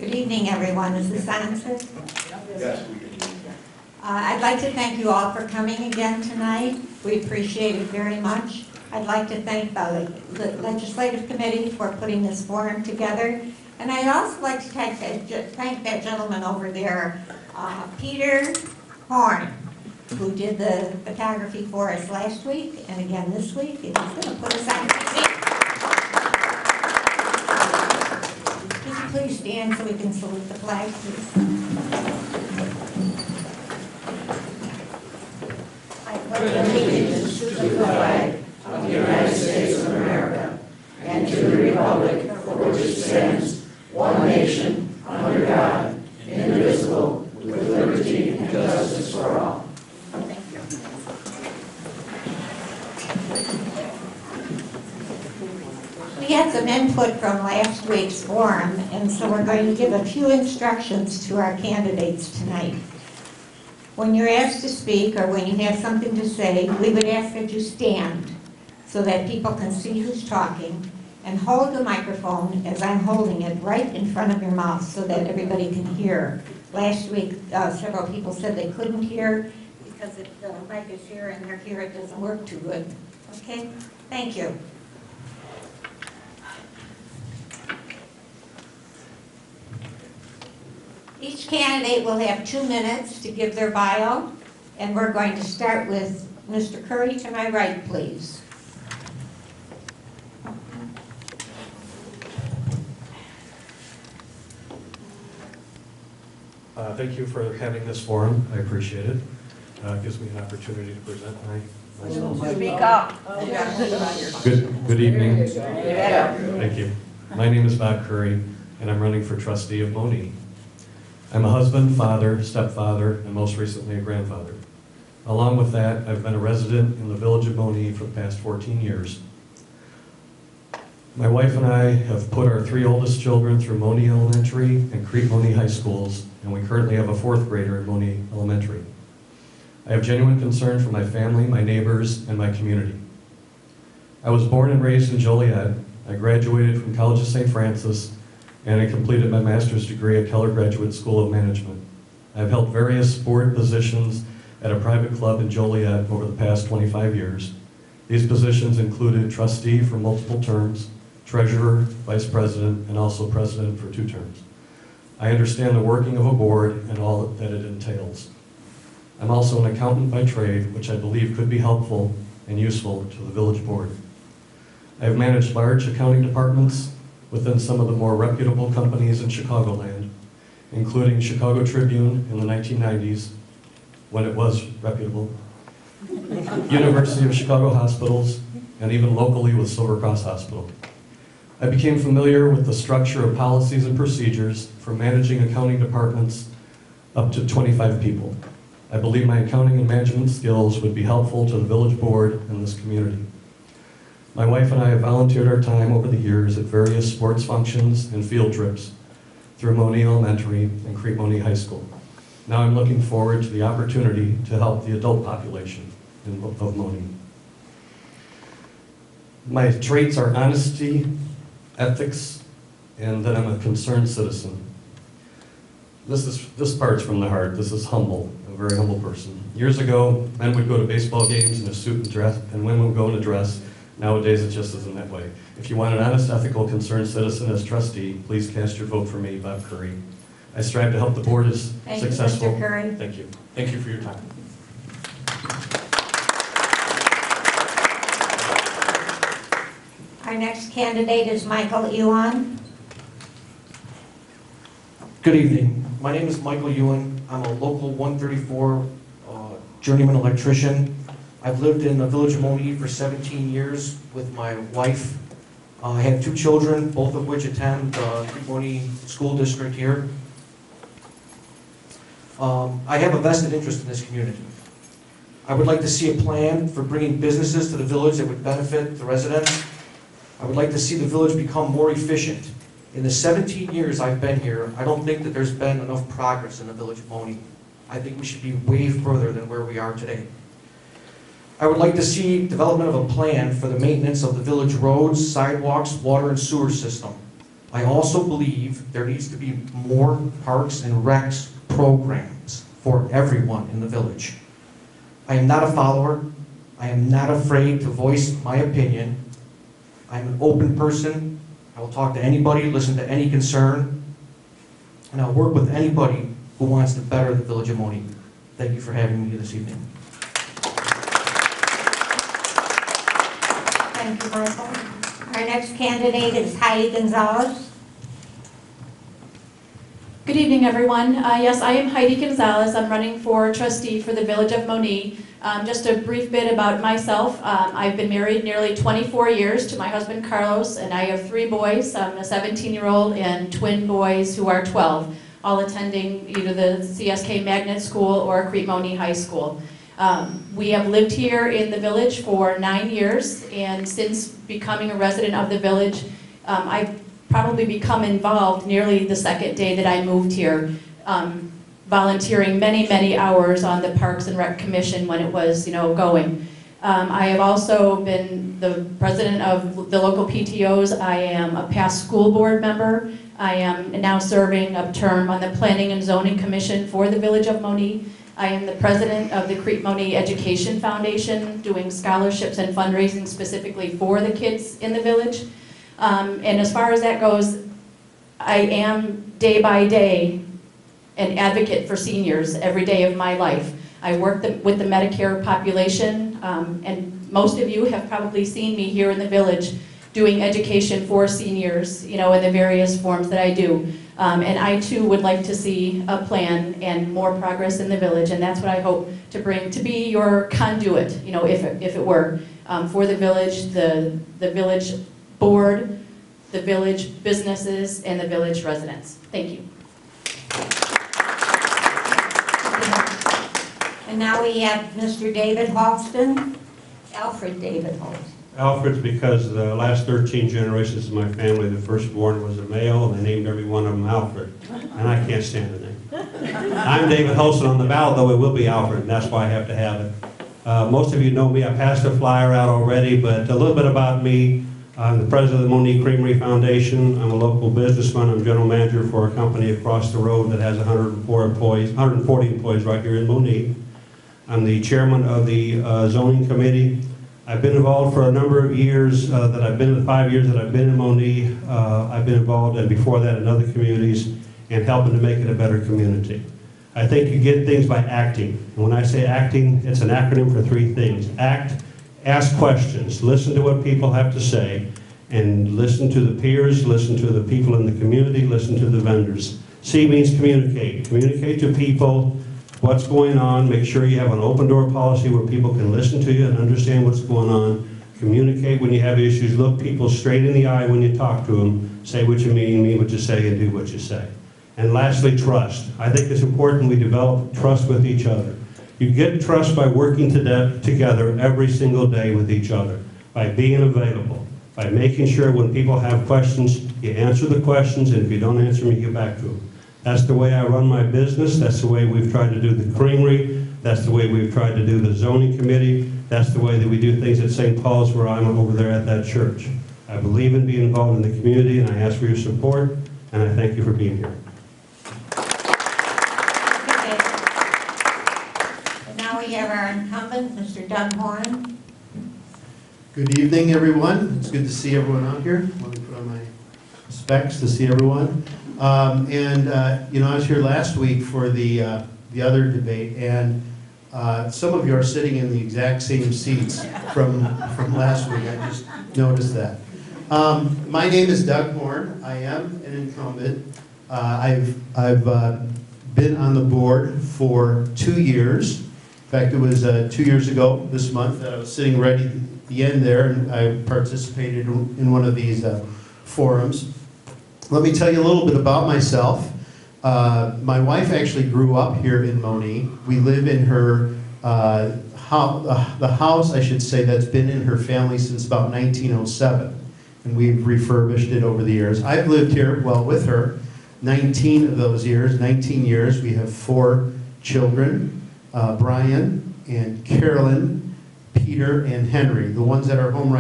Good evening, everyone. Is this on, sir? Yes, we can. I'd like to thank you all for coming again tonight. We appreciate it very much. I'd like to thank the Legislative Committee for putting this forum together. And I'd also like to thank that gentleman over there, Peter Horn, who did the photography for us last week and again this week. And he's going to put us on TV. Could you please stand so we can salute the flag, please? I pledge allegiance to the flag of the United States of America and to the republic for which it stands, one nation, under God, indivisible, with liberty and justice for all. We had some input from last week's forum, and so we're going to give a few instructions to our candidates tonight. When you're asked to speak or when you have something to say, we would ask that you stand so that people can see who's talking, and hold the microphone as I'm holding it right in front of your mouth so that everybody can hear. Last week, several people said they couldn't hear because if the mic is here and they're here, it doesn't work too good. Okay? Thank you. Each candidate will have 2 minutes to give their bio, and we're going to start with Mr. Curry to my right, please. Thank you for having this forum. I appreciate it. It gives me an opportunity to present myself. Speak up. Good evening. Thank you. My name is Bob Curry, and I'm running for trustee of Monee. I'm a husband, father, stepfather, and most recently a grandfather. Along with that, I've been a resident in the village of Monee for the past 14 years. My wife and I have put our 3 oldest children through Monee Elementary and Monee High Schools, and we currently have a 4th grader at Monee Elementary. I have genuine concern for my family, my neighbors, and my community. I was born and raised in Joliet. I graduated from College of St. Francis, and I completed my master's degree at Keller Graduate School of Management. I've held various board positions at a private club in Joliet over the past 25 years. These positions included trustee for multiple terms, treasurer, vice president, and also president for 2 terms. I understand the working of a board and all that it entails. I'm also an accountant by trade, which I believe could be helpful and useful to the village board. I have managed large accounting departments within some of the more reputable companies in Chicagoland, including Chicago Tribune in the 1990s, when it was reputable, University of Chicago Hospitals, and even locally with Silver Cross Hospital. I became familiar with the structure of policies and procedures for managing accounting departments up to 25 people. I believe my accounting and management skills would be helpful to the village board and this community. My wife and I have volunteered our time over the years at various sports functions and field trips through Monee Elementary and Monee High School. Now I'm looking forward to the opportunity to help the adult population of Monee. My traits are honesty, ethics, and that I'm a concerned citizen. This part's from the heart. This is humble. I'm a very humble person. Years ago, men would go to baseball games in a suit and dress, and women would go in a dress. Nowadays, it just isn't that way. If you want an honest, ethical, concerned citizen as trustee, please cast your vote for me, Bob Curry. I strive to help the board as successful. Thank you, Mr. Curry. Thank you. Thank you for your time. Our next candidate is Michael Ewan. Good evening. My name is Michael Ewan. I'm a local 134 journeyman electrician. I've lived in the village of Monee for 17 years with my wife. I have 2 children, both of which attend the Monee School District here. I have a vested interest in this community. I would like to see a plan for bringing businesses to the village that would benefit the residents. I would like to see the village become more efficient. In the 17 years I've been here, I don't think that there's been enough progress in the village of Monee. I think we should be way further than where we are today. I would like to see development of a plan for the maintenance of the village roads, sidewalks, water and sewer system. I also believe there needs to be more parks and recs programs for everyone in the village. I am not a follower. I am not afraid to voice my opinion. I'm an open person. I will talk to anybody, listen to any concern, and I'll work with anybody who wants to better the village of Monee. Thank you for having me this evening. Thank you, Michael. Our next candidate is Heidi Gonzalez. Good evening, everyone. Yes, I am Heidi Gonzalez. I'm running for trustee for the Village of Monee. Just a brief bit about myself. I've been married nearly 24 years to my husband, Carlos, and I have 3 boys, a 17-year-old and twin boys who are 12, all attending either the CSK Magnet School or Crete Monee High School. We have lived here in the village for 9 years, and since becoming a resident of the village, I've probably become involved nearly the second day that I moved here, volunteering many, many hours on the Parks and Rec Commission when it was, going. I have also been the president of the local PTOs. I am a past school board member. I am now serving a term on the Planning and Zoning Commission for the Village of Monee. I am the president of the Crete Monee Education Foundation, doing scholarships and fundraising specifically for the kids in the village. And as far as that goes, I am day by day an advocate for seniors every day of my life. I work with the Medicare population, and most of you have probably seen me here in the village doing education for seniors, in the various forms that I do. And I too would like to see a plan and more progress in the village, and that's what I hope to bring, to be your conduit, if it were, for the village, the village board, the village businesses, and the village residents. Thank you. And now we have Mr. David Halston, Alfred David Halston. Alfred's because the last 13 generations of my family, the firstborn was a male, and they named every one of them Alfred. And I can't stand the name. I'm David Holston on the ballot, though it will be Alfred, and that's why I have to have it. Most of you know me. I passed a flyer out already, but a little bit about me. I'm the president of the Monee Creamery Foundation. I'm a local businessman. I'm general manager for a company across the road that has 140 employees right here in Monee. I'm the chairman of the zoning committee. I've been involved for a number of years, the 5 years that I've been in Monee. I've been involved, and before that in other communities, and helping to make it a better community. I think you get things by acting. And when I say acting, it's an acronym for 3 things. Act, ask questions, listen to what people have to say, and listen to the peers, listen to the people in the community, listen to the vendors. C means communicate. Communicate to people what's going on. Make sure you have an open door policy where people can listen to you and understand what's going on. Communicate when you have issues. Look people straight in the eye when you talk to them. Say what you mean what you say, and do what you say. And lastly, trust. I think it's important we develop trust with each other. You get trust by working together every single day with each other, by being available, by making sure when people have questions, you answer the questions, and if you don't answer them, you get back to them. That's the way I run my business. That's the way we've tried to do the creamery. That's the way we've tried to do the zoning committee. That's the way that we do things at St. Paul's, where I'm over there at that church. I believe in being involved in the community, and I ask for your support, and I thank you for being here. Okay. And now we have our incumbent, Mr. Doug Horn. Good evening, everyone. It's good to see everyone out here. Let me put on my specs to see everyone. I was here last week for the other debate, and some of you are sitting in the exact same seats from last week. I just noticed that. My name is Doug Horn. I am an incumbent. I've been on the board for 2 years. In fact, it was 2 years ago this month that I was sitting right at the end there, and I participated in one of these forums. Let me tell you a little bit about myself. My wife actually grew up here in Monee. We live in her the house, I should say, that's been in her family since about 1907, and we've refurbished it over the years. I've lived here, well, with her, 19 of those years, 19 years. We have 4 children, Brian and Carolyn, Peter and Henry. The ones that are home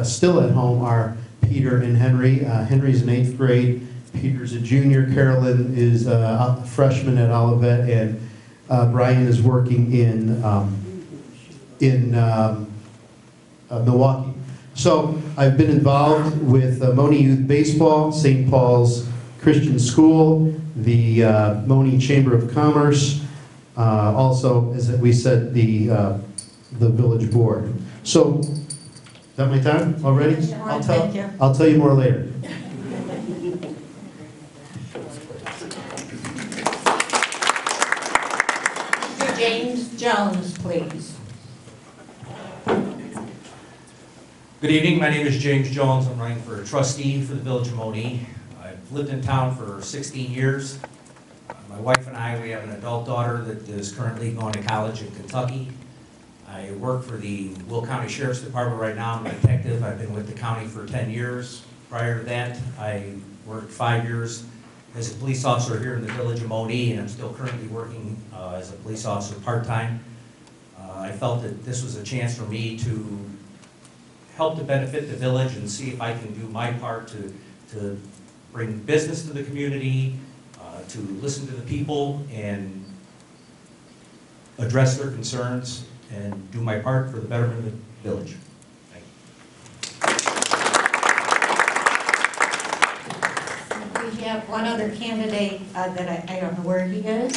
still at home are Peter and Henry. Henry's in 8th grade. Peter's a junior. Carolyn is a freshman at Olivet, and Brian is working in Milwaukee. So I've been involved with Monee Youth Baseball, St. Paul's Christian School, the Monee Chamber of Commerce, also, as we said, the village board. So, is that my time already? Thank you. I'll tell you more later. Mr. James Jones, please. Good evening, my name is James Jones. I'm running for trustee for the Village of Monee. I've lived in town for 16 years. My wife and I, we have an adult daughter that is currently going to college in Kentucky. I work for the Will County Sheriff's Department right now. I'm a detective. I've been with the county for 10 years. Prior to that, I worked 5 years as a police officer here in the Village of Monee, and I'm still currently working as a police officer part-time. I felt that this was a chance for me to help to benefit the village and see if I can do my part to bring business to the community, to listen to the people and address their concerns and do my part for the betterment of the village. Thank We have one other candidate that I don't know where he is,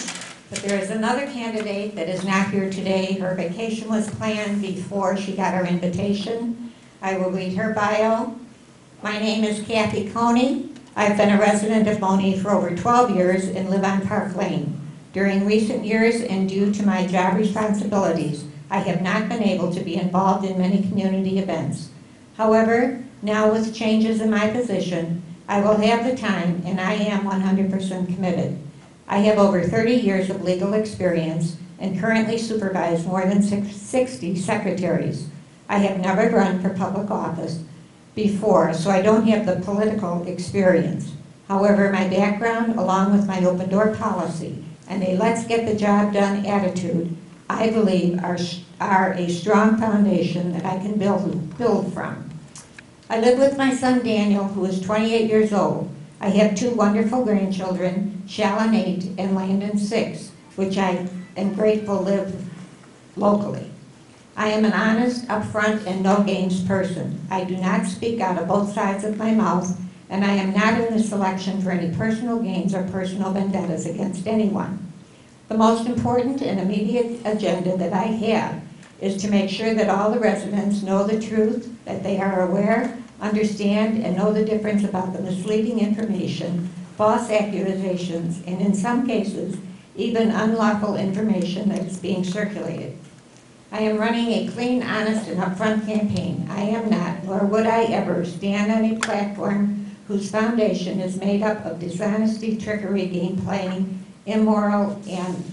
but there is another candidate that is not here today. Her vacation was planned before she got her invitation. I will read her bio. My name is Kathy Coney. I've been a resident of Monee for over 12 years and live on Park Lane. During recent years and due to my job responsibilities, I have not been able to be involved in many community events. However, now with changes in my position, I will have the time and I am 100% committed. I have over 30 years of legal experience and currently supervise more than 60 secretaries. I have never run for public office before, so I don't have the political experience. However, my background, along with my open door policy and a let's get the job done attitude, I believe are a strong foundation that I can build from. I live with my son Daniel, who is 28 years old. I have 2 wonderful grandchildren, Shalyn 8 and Landon 6, which I am grateful live locally. I am an honest, upfront, and no games person. I do not speak out of both sides of my mouth, and I am not in the selection for any personal gains or personal vendettas against anyone. The most important and immediate agenda that I have is to make sure that all the residents know the truth, that they are aware, understand, and know the difference about the misleading information, false accusations, and in some cases, even unlawful information that is being circulated. I am running a clean, honest, and upfront campaign. I am not, nor would I ever, stand on a platform whose foundation is made up of dishonesty, trickery, game playing, immoral, and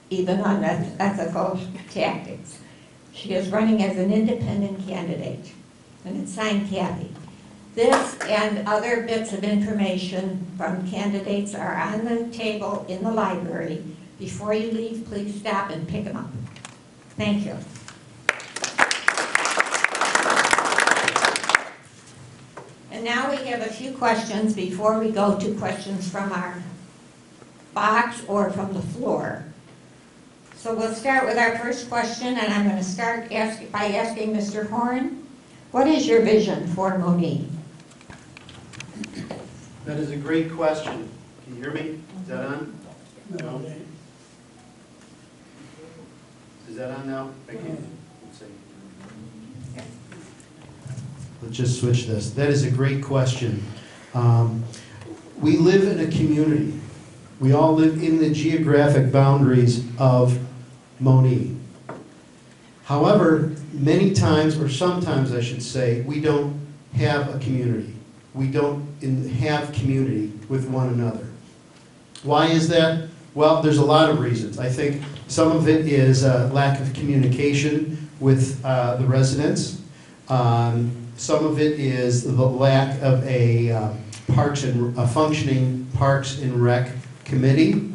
even unethical tactics. She is running as an independent candidate, and it's signed Kathy. This and other bits of information from candidates are on the table in the library. Before you leave, please stop and pick them up. Thank you. And now we have a few questions before we go to questions from our box or from the floor. So we'll start with our first question, and I'm going to start by asking Mr. Horn, what is your vision for Monee? That is a great question. Can you hear me? Is that on? No. Is that on now? Thank you. Let's see. Let's just switch this. That is a great question. We live in a community. We all live in the geographic boundaries of Monee. However, many times, or sometimes I should say, we don't have a community. We don't have community with one another. Why is that? Well, there's a lot of reasons. I think some of it is lack of communication with the residents. Some of it is the lack of a functioning Parks and Rec committee.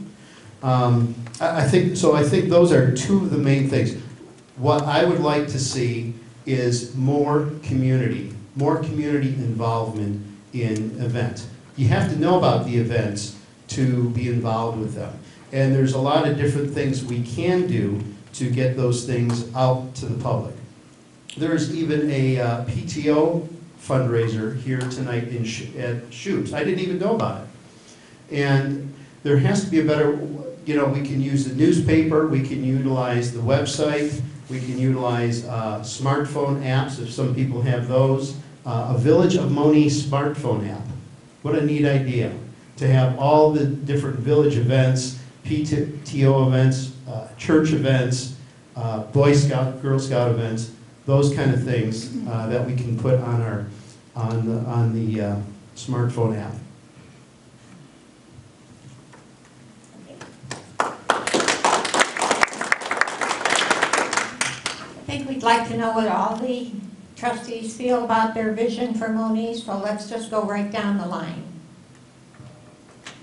I think those are 2 of the main things. What I would like to see is more community more community involvement in events. You have to know about the events to be involved with them. And there's a lot of different things we can do to get those things out to the public. There's even a PTO fundraiser here tonight at Shoops. I didn't even know about it. And there has to be a better, you know, we can use the newspaper, we can utilize the website, we can utilize smartphone apps if some people have those. A Village of Monee smartphone app. What a neat idea to have all the different village events, PTO events, church events, Boy Scout, Girl Scout events, those kind of things that we can put on the smartphone app. I think we'd like to know what all the trustees feel about their vision for Monee, so let's just go right down the line.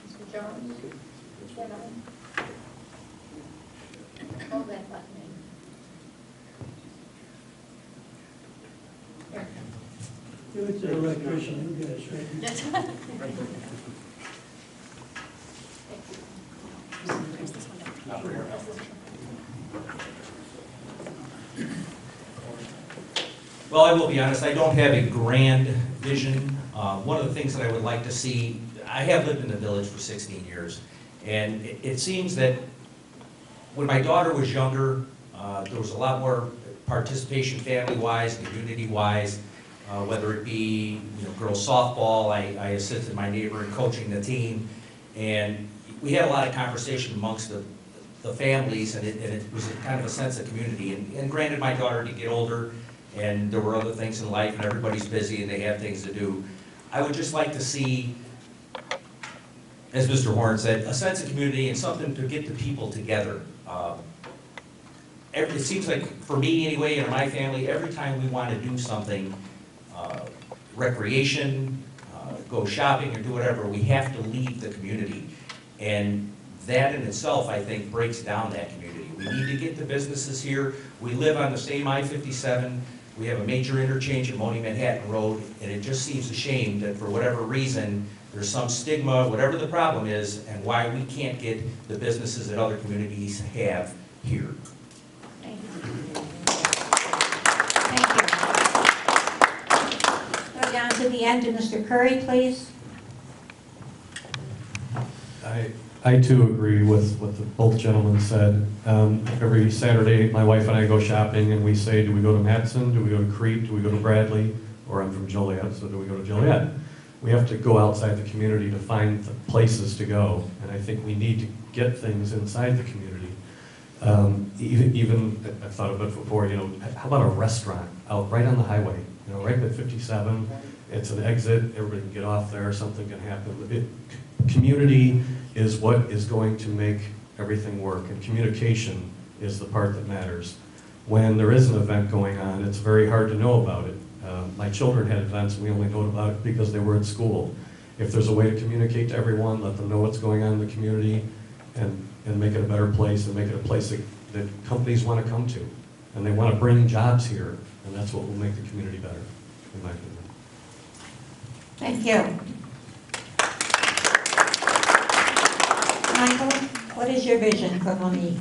Mr. Jones? Hold that button in. Give it to the electrician, you guys, right? Well, I will be honest, I don't have a grand vision. One of the things that I would like to see, I have lived in the village for 16 years, and it seems that when my daughter was younger, there was a lot more participation family-wise, community-wise, whether it be girls softball. I assisted my neighbor in coaching the team, and we had a lot of conversation amongst the families, and it was kind of a sense of community. And granted, my daughter did get older, and there were other things in life, and everybody's busy, and they have things to do. I would just like to see, as Mr. Horn said, a sense of community and something to get the people together. It seems like, for me anyway, and my family, every time we want to do something, recreation, go shopping, or do whatever, we have to leave the community. And that in itself, I think, breaks down that community. We need to get the businesses here. We live on the same I-57. We have a major interchange at Monee Manhattan Road, and it just seems a shame that for whatever reason, there's some stigma, whatever the problem is, and why we can't get the businesses that other communities have here. Thank you. Thank you. Go down to the end to Mr. Curry, please. I too agree with what both gentlemen said. Every Saturday, my wife and I go shopping, and we say, do we go to Matteson, do we go to Crete, do we go to Bradley, or I'm from Joliet, so do we go to Joliet? We have to go outside the community to find the places to go, and I think we need to get things inside the community. Even I've thought of it before, how about a restaurant out right on the highway, right at 57, it's an exit, everybody can get off there, something can happen. Community is what is going to make everything work, and communication is the part that matters. When there is an event going on, it's very hard to know about it. My children had events, and we only know about it because they were at school. If there's a way to communicate to everyone, let them know what's going on in the community, and make it a better place, and make it a place that companies want to come to. And they want to bring jobs here, and that's what will make the community better, in my opinion. Thank you. Michael, what is your vision for Monee?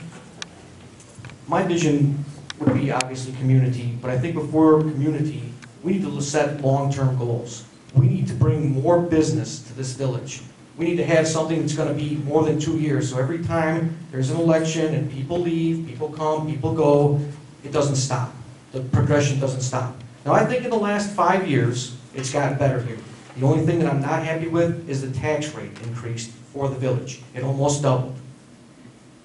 My vision would be obviously community, but I think before community, we need to set long-term goals. We need to bring more business to this village. We need to have something that's going to be more than 2 years. So every time there's an election and people leave, people come, people go, it doesn't stop. The progression doesn't stop. Now I think in the last 5 years, it's gotten better here. The only thing that I'm not happy with is the tax rate increased for the village. It almost doubled.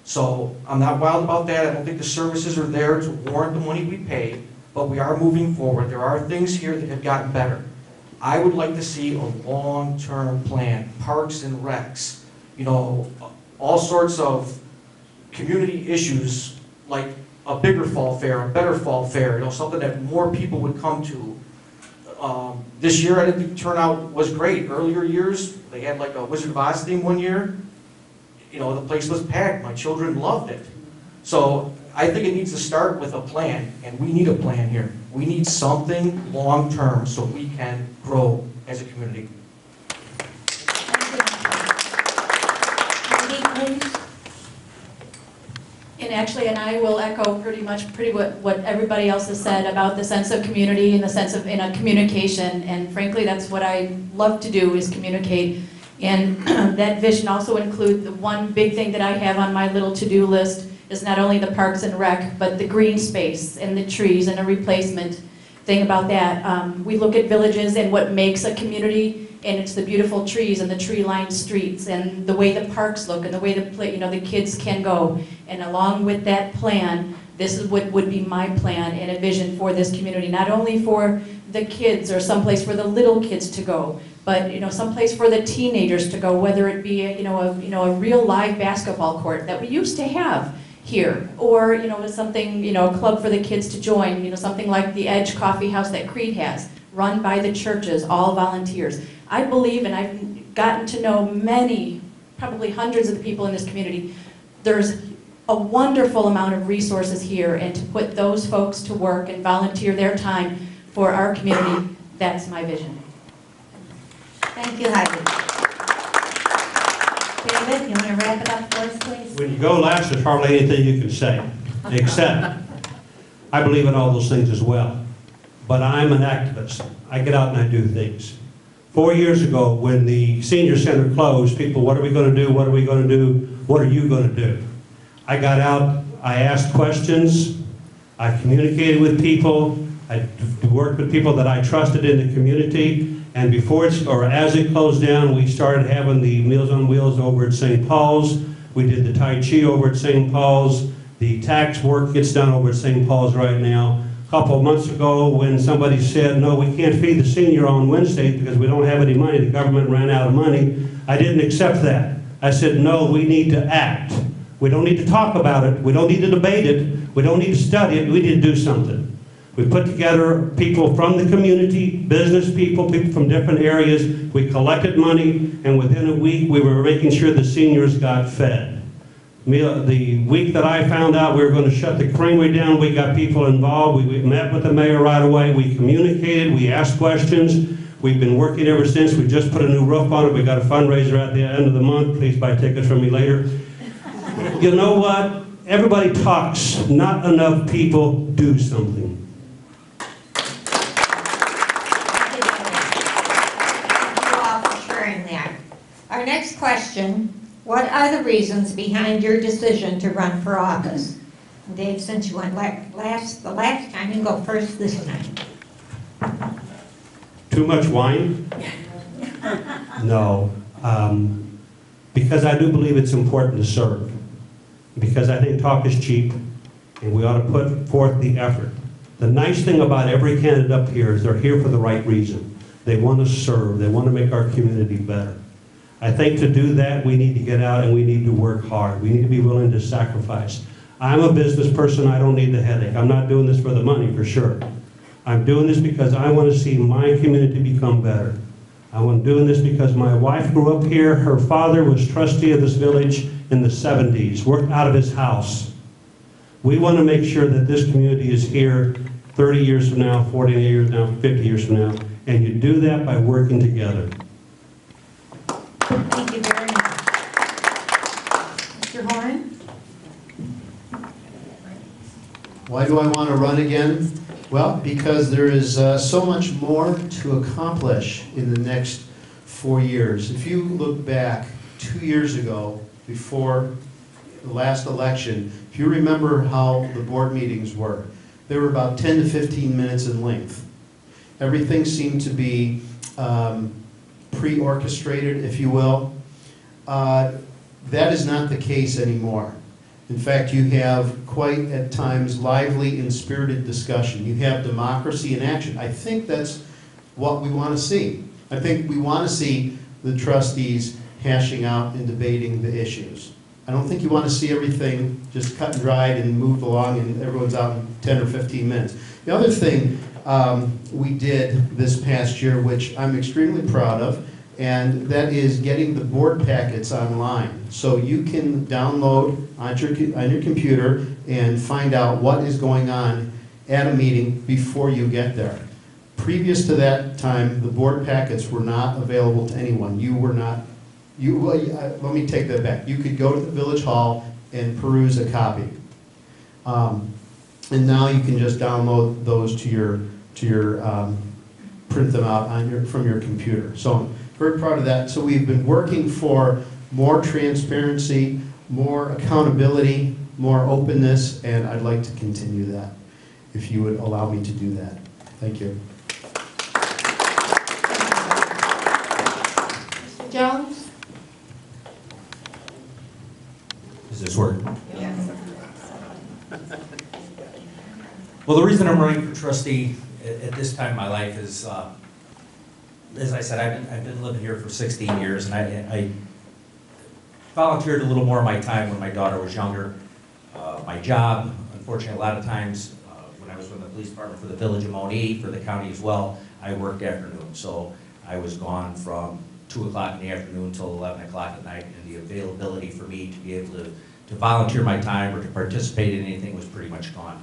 So I'm not wild about that. I don't think the services are there to warrant the money we pay, but we are moving forward. There are things here that have gotten better. I would like to see a long-term plan, parks and recs, all sorts of community issues like a bigger fall fair, a better fall fair, something that more people would come to. This year, I didn't think the turnout was great. Earlier years, they had like a Wizard of Oz theme one year. The place was packed. My children loved it. So I think it needs to start with a plan, and we need a plan here. We need something long-term so we can grow as a community. And actually, and I will echo pretty much what everybody else has said about the sense of community and the sense of communication. And frankly, that's what I love to do, is communicate. And that vision also includes the one big thing that I have on my little to-do list is not only the parks and rec, but the green space and the trees and a replacement thing about that. We look at villages and what makes a community, and it's the beautiful trees and the tree-lined streets and the way the parks look and the way the kids can go. And along with that plan, this is what would be my plan and a vision for this community, not only for the kids or someplace for the little kids to go, but someplace for the teenagers to go, whether it be a real live basketball court that we used to have here, or something, a club for the kids to join, something like the Edge Coffee House that Creed has, run by the churches, all volunteers. I believe, and I've gotten to know many, probably hundreds of the people in this community, there's a wonderful amount of resources here, and to put those folks to work and volunteer their time for our community, that's my vision. Thank you, Heidi. David, you want to wrap it up for us, please? When you go last, there's hardly anything you can say, except I believe in all those things as well. But I'm an activist. I get out and I do things. 4 years ago, when the senior center closed, people, what are we going to do? What are we going to do? What are you going to do? I got out, I asked questions, I communicated with people, I worked with people that I trusted in the community, and as it closed down, we started having the Meals on Wheels over at St. Paul's. We did the Tai Chi over at St. Paul's. The tax work gets done over at St. Paul's right now. A couple of months ago, when somebody said, no, we can't feed the senior on Wednesdays because we don't have any money, the government ran out of money, I didn't accept that. I said, no, we need to act. We don't need to talk about it. We don't need to debate it. We don't need to study it. We need to do something. We put together people from the community, business people, people from different areas. We collected money, and within a week, we were making sure the seniors got fed. The week that I found out we were going to shut the creamery down, we got people involved. We met with the mayor right away. We communicated. We asked questions. We've been working ever since. We just put a new roof on it. We got a fundraiser at the end of the month. Please buy tickets from me later. You know what? Everybody talks. Not enough people do something. Our next question, what are the reasons behind your decision to run for office? Dave, since you went the last time, you go first this time. Too much wine? No. Because I do believe it's important to serve. Because I think talk is cheap, and we ought to put forth the effort. The nice thing about every candidate up here is they're here for the right reason. They want to serve. They want to make our community better. I think to do that, we need to get out and we need to work hard. We need to be willing to sacrifice. I'm a business person. I don't need the headache. I'm not doing this for the money, for sure. I'm doing this because I want to see my community become better. I'm doing this because my wife grew up here. Her father was trustee of this village in the 70s, worked out of his house. We want to make sure that this community is here 30 years from now, 40 years from now, 50 years from now, and you do that by working together. Thank you very much. Mr. Horn? Why do I want to run again? Well, because there is so much more to accomplish in the next 4 years. If you look back 2 years ago, before the last election, if you remember how the board meetings were, they were about 10 to 15 minutes in length. Everything seemed to be pre-orchestrated, if you will. That is not the case anymore. In fact, you have quite, at times, lively and spirited discussion. You have democracy in action. I think that's what we want to see. I think we want to see the trustees hashing out and debating the issues. I don't think you want to see everything just cut and dried and moved along and everyone's out in 10 or 15 minutes. The other thing we did this past year, which I'm extremely proud of, and that is getting the board packets online. So you can download on your computer and find out what is going on at a meeting before you get there. Previous to that time, the board packets were not available to anyone. You were not, let me take that back. You could go to the village hall and peruse a copy. And now you can just download those to your print them out on from your computer. So I'm very proud of that. So we've been working for more transparency, more accountability, more openness, and I'd like to continue that, if you would allow me to do that. Thank you. Mr. Jones? Does this work? Yes. Well, the reason I'm running for trustee at this time in my life is, as I said, I've been living here for 16 years, and I volunteered a little more of my time when my daughter was younger. My job, unfortunately, a lot of times, when I was with the police department for the village of Monee, for the county as well, I worked afternoon. So I was gone from 2 o'clock in the afternoon till 11 o'clock at night, and the availability for me to be able to volunteer my time or to participate in anything was pretty much gone.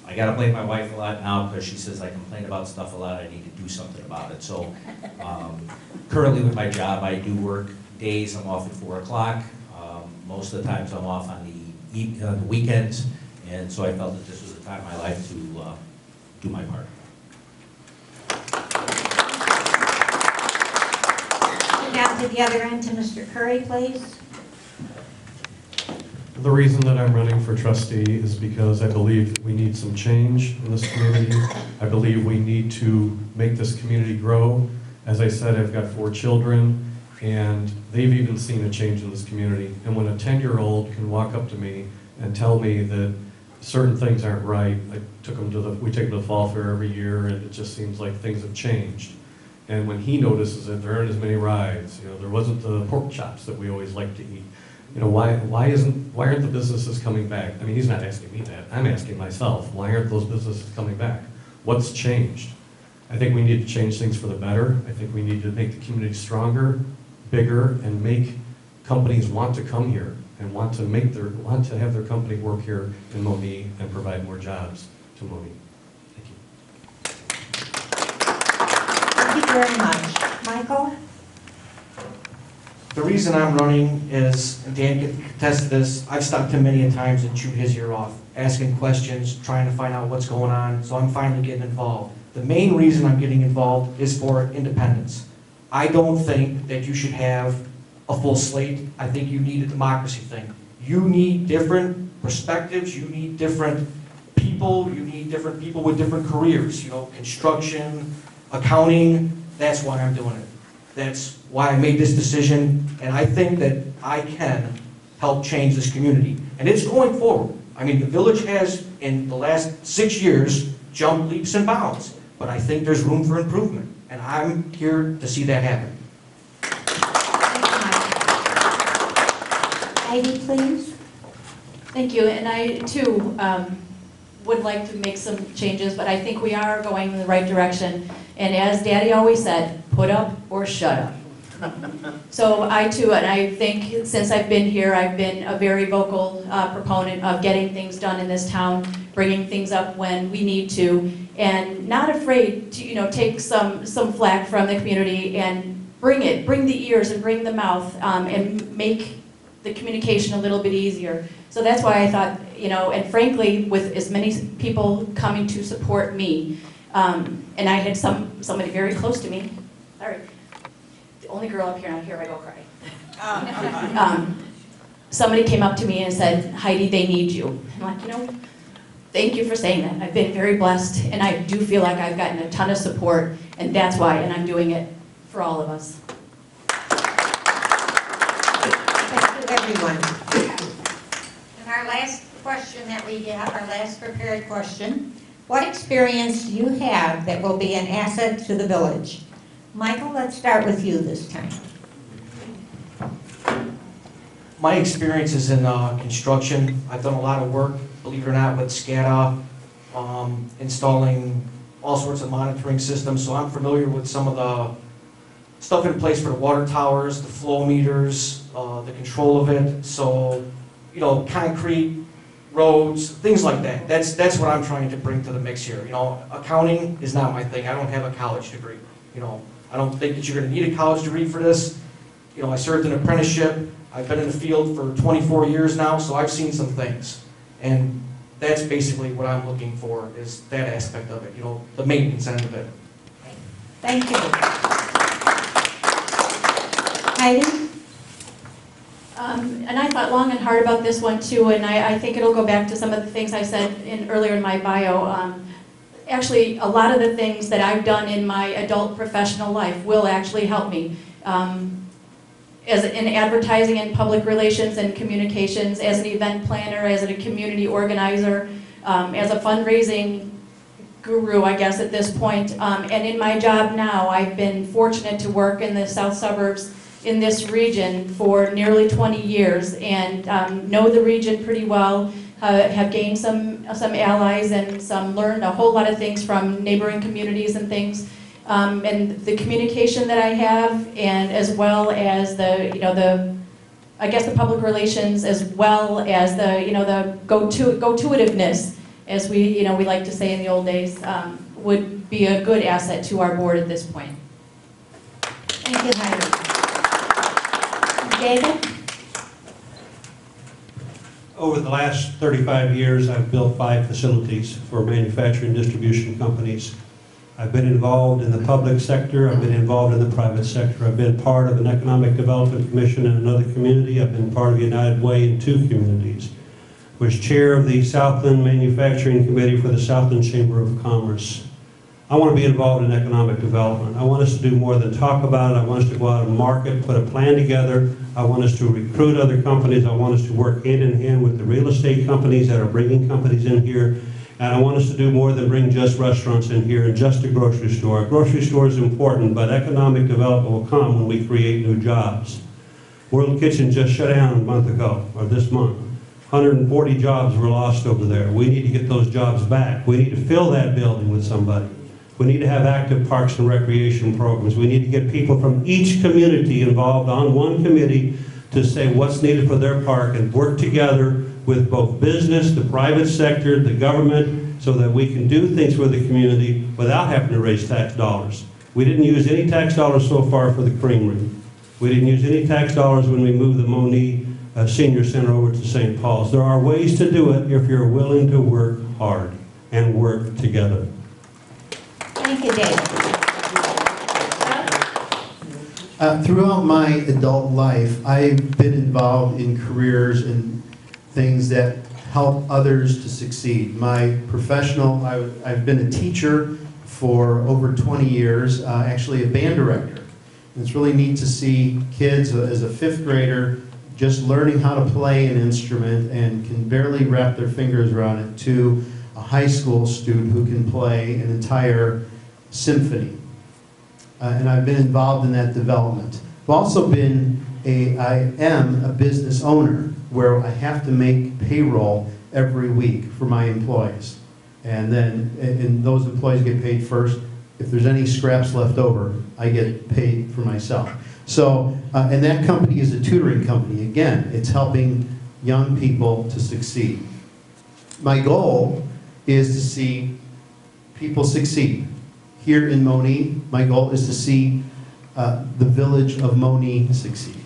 I gotta blame my wife a lot now because she says I complain about stuff a lot, I need to do something about it. So currently with my job, I do work days, I'm off at 4 o'clock. Most of the times I'm off on the weekends, and so I felt that this was the time in my life to do my part. Down to the other end to Mr. Curry, please. The reason that I'm running for trustee is because I believe we need some change in this community. I believe we need to make this community grow. As I said, I've got 4 children, and they've even seen a change in this community. And when a 10-year-old can walk up to me and tell me that certain things aren't right, we take them to the fall fair every year, and it just seems like things have changed. And when he notices that there aren't as many rides, there wasn't the pork chops that we always like to eat. Why aren't the businesses coming back? I mean, he's not asking me that. I'm asking myself, why aren't those businesses coming back? What's changed? I think we need to change things for the better. I think we need to make the community stronger, bigger, and make companies want to come here and want to have their company work here in Monee and provide more jobs to Monee. Thank you. Thank you very much. Michael? The reason I'm running is, and Dan can attest to this, I've stopped him many a times and chewed his ear off, asking questions, trying to find out what's going on, so I'm finally getting involved. The main reason I'm getting involved is for independence. I don't think that you should have a full slate. I think you need a democracy thing. You need different perspectives, you need different people, you need different people with different careers, construction, accounting. That's why I'm doing it. That's why I made this decision, and I think that I can help change this community. And it's going forward. I mean, the village has, in the last 6 years, jumped leaps and bounds, but I think there's room for improvement, and I'm here to see that happen. Heidi, please. Thank you, and I too would like to make some changes, but I think we are going in the right direction. And as Daddy always said, put up or shut up. So I too, and I think since I've been here, I've been a very vocal proponent of getting things done in this town, bringing things up when we need to, and not afraid to take some flack from the community and bring the ears and bring the mouth, and make the communication a little bit easier. So that's why I thought, and frankly, with as many people coming to support me, and I had somebody very close to me, sorry, the only girl up here, and here I go cry. Somebody came up to me and said, Heidi, they need you. I'm like, thank you for saying that. I've been very blessed, and I do feel like I've gotten a ton of support, and that's why, and I'm doing it for all of us. Thank you, everyone. And our last question that we have, our last prepared question, what experience do you have that will be an asset to the village? Michael, let's start with you this time. My experience is in construction. I've done a lot of work, believe it or not, with SCADA, installing all sorts of monitoring systems, so I'm familiar with some of the stuff in place for the water towers, the flow meters, the control of it. So, concrete, roads, things like that. That's what I'm trying to bring to the mix here. You know, accounting is not my thing. I don't have a college degree. You know, I don't think that you're going to need a college degree for this. You know, I served an apprenticeship. I've been in the field for 24 years now, so I've seen some things. And that's basically what I'm looking for, is that aspect of it, you know, the maintenance end of it. Thank you. Heidi? And I thought long and hard about this one too, and I think it'll go back to some of the things I said earlier in my bio. Actually, a lot of the things that I've done in my adult professional life will actually help me. As in advertising and public relations and communications, as an event planner, as a community organizer, as a fundraising guru, I guess, at this point. And in my job now, I've been fortunate to work in the south suburbs in this region for nearly 20 years and know the region pretty well, have gained some allies and learned a whole lot of things from neighboring communities and things. And the communication that I have, and as well as the public relations, as well as the go-to-itiveness, as we like to say in the old days, would be a good asset to our board at this point. Thank you, Heidi. David? Over the last 35 years, I've built 5 facilities for manufacturing distribution companies. I've been involved in the public sector, I've been involved in the private sector, I've been part of an economic development commission in another community, I've been part of United Way in 2 communities. Was chair of the Southland Manufacturing Committee for the Southland Chamber of Commerce. I want to be involved in economic development. I want us to do more than talk about it. I want us to go out and market, put a plan together. I want us to recruit other companies. I want us to work hand in hand with the real estate companies that are bringing companies in here. And I want us to do more than bring just restaurants in here and just a grocery store. A grocery store is important, but economic development will come when we create new jobs. World Kitchen just shut down a month ago, or this month. 140 jobs were lost over there. We need to get those jobs back. We need to fill that building with somebody. We need to have active parks and recreation programs. We need to get people from each community involved on one committee to say what's needed for their park and work together with both business, the private sector, the government, so that we can do things for the community without having to raise tax dollars. We didn't use any tax dollars so far for the creamery. We didn't use any tax dollars when we moved the Monee Senior Center over to St. Paul's. There are ways to do it if you're willing to work hard and work together. Thank you, David. Throughout my adult life, I've been involved in careers and things that help others to succeed. My professional, I've been a teacher for over 20 years, actually a band director. And it's really neat to see kids as a 5th grader just learning how to play an instrument and can barely wrap their fingers around it, to a high school student who can play an entire symphony. And I've been involved in that development. I've also been I am a business owner where I have to make payroll every week for my employees. And then and those employees get paid first. If there's any scraps left over, I get paid for myself. So, and that company is a tutoring company. Again, it's helping young people to succeed. My goal is to see people succeed. Here in Monee, my goal is to see the village of Monee succeed.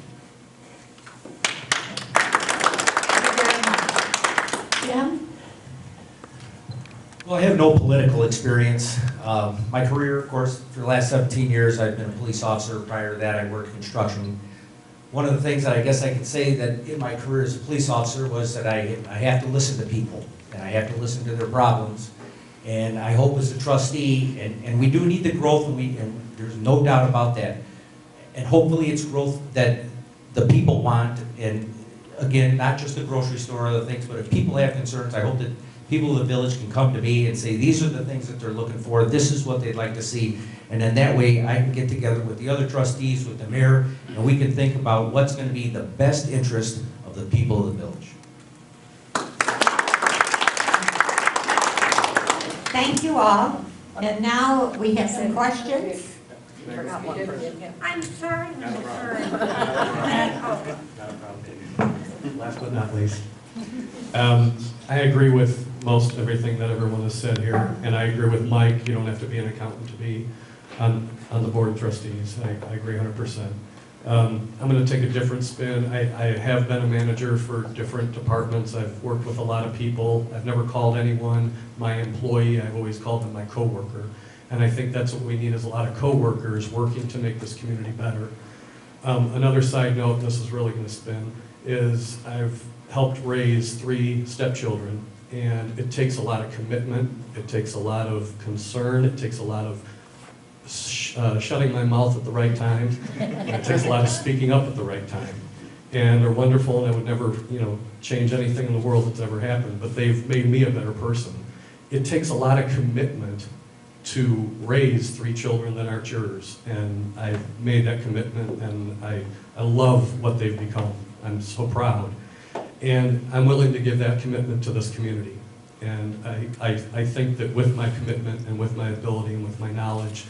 Well, I have no political experience. My career, of course, for the last 17 years, I've been a police officer. Prior to that, I worked construction. One of the things that I guess I could say that in my career as a police officer was that I have to listen to people, and I have to listen to their problems. And I hope as a trustee, and we do need the growth, and there's no doubt about that. And hopefully it's growth that the people want, and again, not just the grocery store or other things, but if people have concerns, I hope that people of the village can come to me and say, these are the things that they're looking for, this is what they'd like to see. And then that way I can get together with the other trustees, with the mayor, and we can think about what's going to be the best interest of the people of the village. Thank you all. And now we have some questions. I'm sorry. Last but not least. I agree with most everything that everyone has said here, and I agree with Mike. You don't have to be an accountant to be on the board of trustees. I agree 100%. I'm going to take a different spin. I have been a manager for different departments. I've worked with a lot of people. I've never called anyone my employee. I've always called them my coworker. And I think that's what we need, is a lot of coworkers working to make this community better. Another side note, this is really going to spin, is I've helped raise 3 stepchildren, and it takes a lot of commitment, it takes a lot of concern, it takes a lot of shutting my mouth at the right time, it takes a lot of speaking up at the right time. And they're wonderful, and I would never, change anything in the world that's ever happened, but they've made me a better person. It takes a lot of commitment to raise 3 children that aren't yours, and I've made that commitment, and I love what they've become. I'm so proud. And I'm willing to give that commitment to this community. And I think that with my commitment and with my ability and with my knowledge,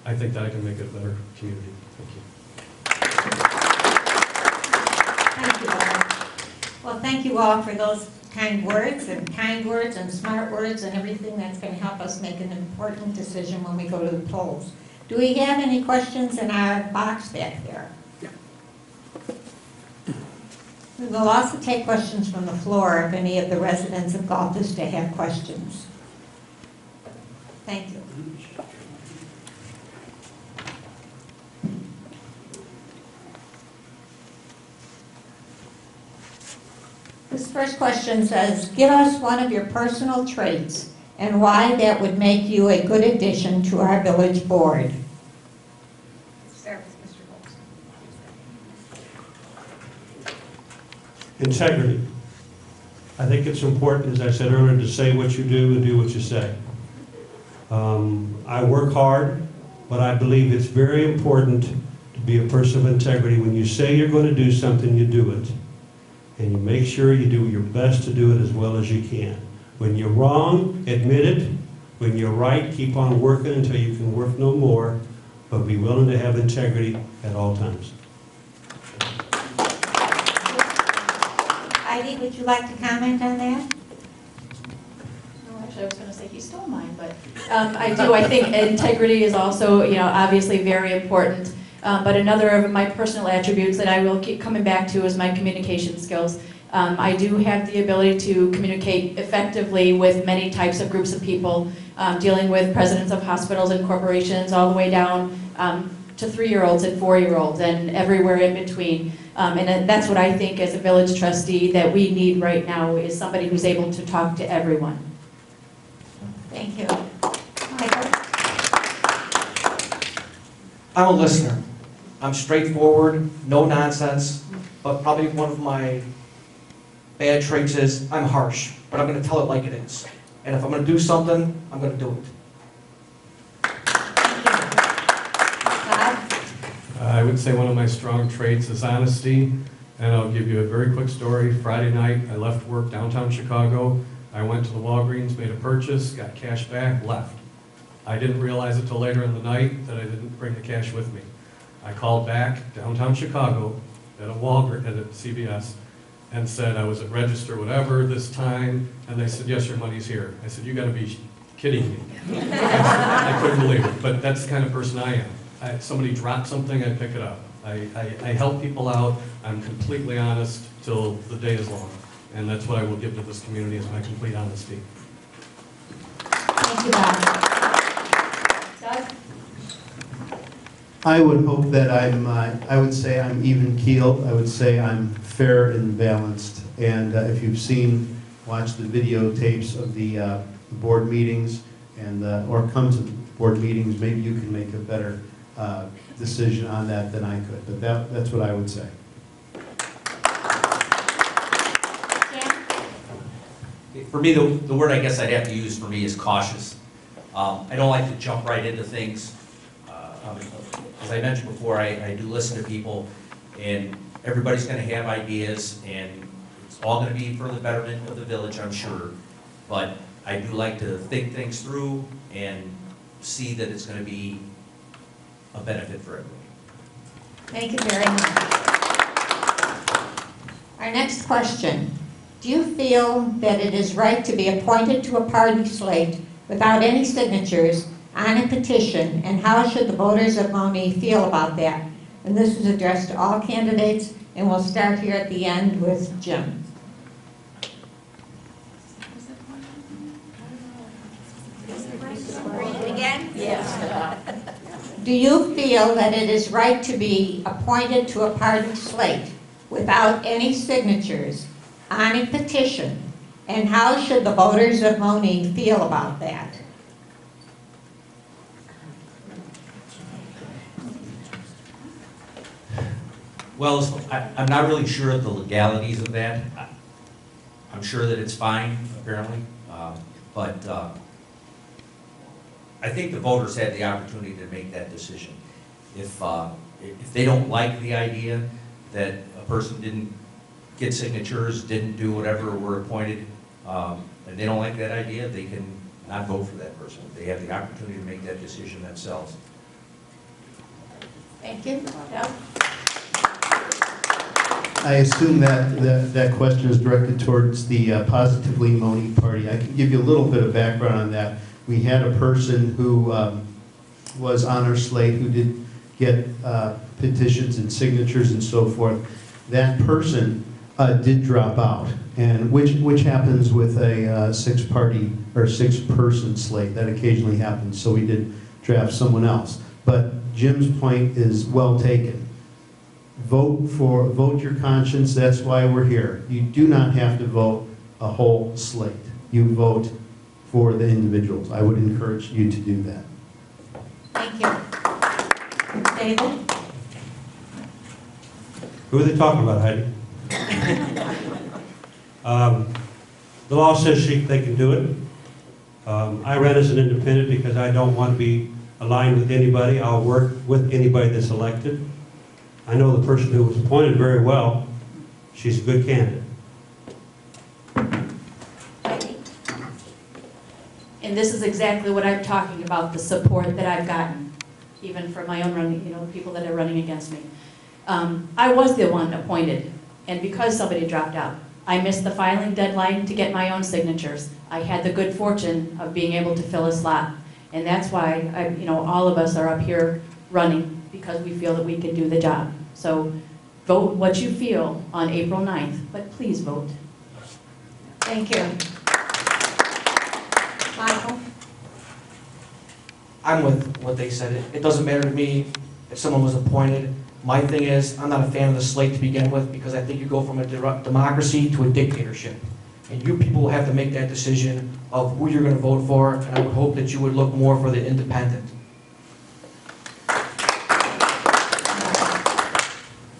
I think that I can make it a better community. Thank you. Thank you all. Well, thank you all for those kind words and smart words and everything that's going to help us make an important decision when we go to the polls. Do we have any questions in our box back there? We will also take questions from the floor if any of the residents of Golf Vista have questions. Thank you. This first question says, give us one of your personal traits and why that would make you a good addition to our village board. Start with Mr. Holmes. Integrity. I think it's important, as I said earlier, to say what you do and do what you say. I work hard, but I believe it's very important to be a person of integrity. When you say you're going to do something, you do it. And you make sure you do your best to do it as well as you can. When you're wrong, admit it. When you're right, keep on working until you can work no more, but be willing to have integrity at all times. Heidi, would you like to comment on that? No, actually, I was going to say he stole mine, but I do. I think integrity is also, obviously very important. But another of my personal attributes that I will keep coming back to is my communication skills. I do have the ability to communicate effectively with many types of groups of people, dealing with presidents of hospitals and corporations all the way down to 3-year-olds and 4-year-olds and everywhere in between. And that's what I think as a village trustee that we need right now, is somebody who's able to talk to everyone. Thank you. Michael? I'm a listener. I'm straightforward, no nonsense, but probably one of my bad traits is I'm harsh, but I'm going to tell it like it is. And if I'm going to do something, I'm going to do it. I would say one of my strong traits is honesty, and I'll give you a very quick story. Friday night, I left work downtown Chicago. I went to the Walgreens, made a purchase, got cash back, left. I didn't realize it till later in the night that I didn't bring the cash with me. I called back downtown Chicago at a Walgreens, at a CVS, and said I was at register whatever this time, and they said, yes, your money's here. I said, you gotta be kidding me. I couldn't believe it, but that's the kind of person I am. Somebody dropped something, I pick it up. I help people out. I'm completely honest till the day is long, and that's what I will give to this community, is my complete honesty. Thank you, Bob. Doug? I would hope that I would say I'm even-keeled. I would say I'm fair and balanced. And if you've watched the videotapes of the board meetings or come to board meetings, maybe you can make a better decision on that than I could. But that's what I would say. For me, the word I guess I'd have to use for me is cautious. I don't like to jump right into things. As I mentioned before, I do listen to people, and everybody's going to have ideas, and it's all going to be for the betterment of the village, I'm sure. But I do like to think things through and see that it's going to be a benefit for everybody. Thank you very much. Our next question. Do you feel that it is right to be appointed to a party slate without any signatures on a petition, and how should the voters of Monee feel about that? And this is addressed to all candidates, and we'll start here at the end with Jim. Read it again? Yes. Do you feel that it is right to be appointed to a party slate without any signatures on a petition, and how should the voters of Monee feel about that? Well, I'm not really sure of the legalities of that. I'm sure that it's fine, apparently, but I think the voters had the opportunity to make that decision. If they don't like the idea that a person didn't get signatures, didn't do whatever, were appointed, and they don't like that idea, they can not vote for that person. They have the opportunity to make that decision themselves. Thank you. Deb? I assume that question is directed towards the Positively Monee Party. I can give you a little bit of background on that. We had a person who was on our slate who did get petitions and signatures and so forth. That person did drop out, and which happens with a six-party or six-person slate. That occasionally happens, so we did draft someone else. But Jim's point is well taken. Vote your conscience. That's why we're here. You do not have to vote a whole slate. You vote for the individuals. I would encourage you to do that. Thank you. David? Who are they talking about, Heidi? The law says they can do it. I ran as an independent because I don't want to be aligned with anybody. I'll work with anybody that's elected. I know the person who was appointed very well. She's a good candidate. And this is exactly what I'm talking about, the support that I've gotten, even from my own running, people that are running against me. I was the one appointed, and because somebody dropped out, I missed the filing deadline to get my own signatures. I had the good fortune of being able to fill a slot, and that's why all of us are up here running, because we feel that we can do the job. So vote what you feel on April 9th, but please vote. Thank you. Michael? I'm with what they said. It doesn't matter to me if someone was appointed. My thing is, I'm not a fan of the slate to begin with, because I think you go from a democracy to a dictatorship. And you people have to make that decision of who you're going to vote for, and I would hope that you would look more for the independent.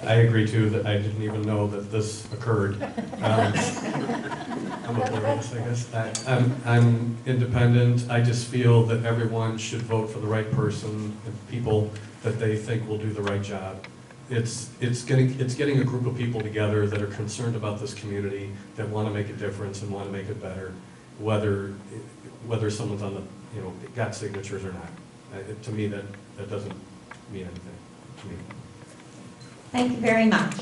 I agree too, that I didn't even know that this occurred. I'm oblivious, I guess. I'm independent. I just feel that everyone should vote for the right person and people that they think will do the right job. It's getting a group of people together that are concerned about this community, that want to make a difference and want to make it better, whether someone's on the got signatures or not. To me, that doesn't mean anything to me. Thank you very much.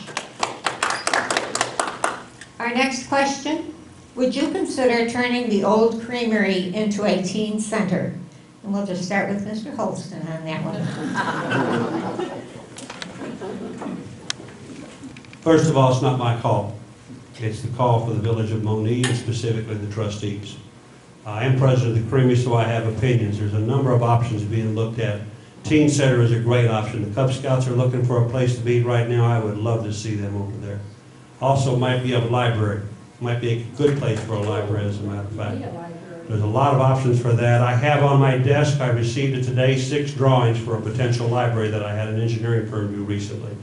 Our next question, would you consider turning the old creamery into a teen center? And we'll just start with Mr. Holston on that one. First of all, it's not my call. It's the call for the Village of Monee and specifically the trustees. I am president of the creamery, so I have opinions. There's a number of options being looked at. Teen Center is a great option. The Cub Scouts are looking for a place to be right now. I would love to see them over there. Also, might be a library. Might be a good place for a library, as a matter of fact. There's a lot of options for that. I have on my desk, I received it today, 6 drawings for a potential library that I had an engineering firm do recently.